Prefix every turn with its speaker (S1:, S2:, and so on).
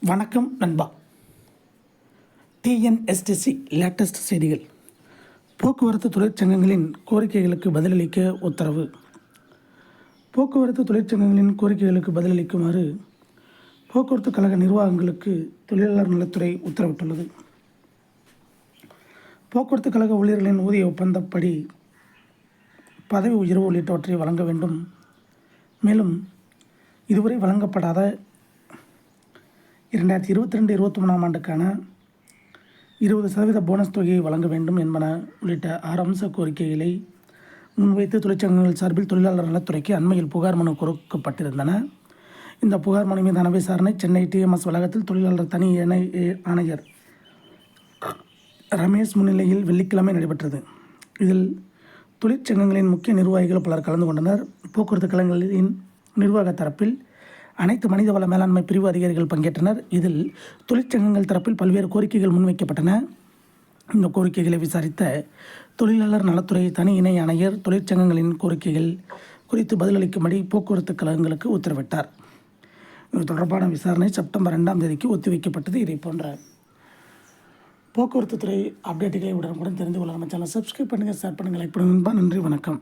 S1: வணக்கம் நண்பா. TNSTC latest செய்திகள். போக்குவரத்து தொழிற்சங்கங்களின் கோரிக்கைகளுக்கு பதிலளிக்க உத்தரவு. போக்குவரத்து தொழிற்சங்கங்களின் கோரிக்கைகளுக்கு பதிலளிக்குமாறு போக்குவரத்து கழக நிர்வாகங்களுக்கு தொழிலாளர் நலத்துறை உத்தரவிட்டுள்ளது. போக்குவரத்து கழக ஊழியர்களின் ஊதிய ஒப்பந்தப்படி பதவி உயர்வு உள்ளிட்டவற்றை வழங்க வேண்டும். மேலும் இதுவரை வழங்கப்படாத 2022-23 ஆண்டுக்கான 20% போனஸ் தொகையை வழங்க வேண்டும் என்பன உள்ளிட்ட 6 அம்ச கோரிக்கைகளை முன்வைத்து தொழிற்சங்கங்கள் சார்பில் தொழிலாளர் நலத்துறைக்கு அண்மையில் புகார் மனு கொடுக்கப்பட்டிருந்தன. இந்த புகார் மனு மீதான விசாரணை சென்னை டிஎம்எஸ் வளாகத்தில் தொழிலாளர் தனி ஆணையர் ரமேஷ் முன்னிலையில் வெள்ளிக்கிழமை நடைபெற்றது. இதில் தொழிற்சங்கங்களின் முக்கிய நிர்வாகிகள் பலர் கலந்து கொண்டனர். போக்குவரத்து கழகங்களின் நிர்வாக தரப்பில் அனைத்து மனிதவள மேலாண்மை பிரிவு அதிகாரிகள் பங்கேற்றனர். இதில் தொழிற்சங்கங்கள் தரப்பில் பல்வேறு கோரிக்கைகள் முன்வைக்கப்பட்டன. இந்த கோரிக்கைகளை விசாரித்த தொழிலாளர் நலத்துறை தனி இணை ஆணையர் தொழிற்சங்கங்களின் கோரிக்கைகள் குறித்து பதிலளிக்கும்படி போக்குவரத்து கழகங்களுக்கு உத்தரவிட்டார். இது தொடர்பான விசாரணை செப்டம்பர் 2ஆம் தேதிக்கு ஒத்திவைக்கப்பட்டது. இதை போன்ற போக்குவரத்து துறை அப்டேட்டுகளை உடனுக்குடன் தெரிந்து கொள்ள நம்ம சேனலை சப்ஸ்கிரைப் பண்ணுங்கள், ஷேர் பண்ணுங்கள், லைக் பண்ணுங்கள். நன்றி, வணக்கம்.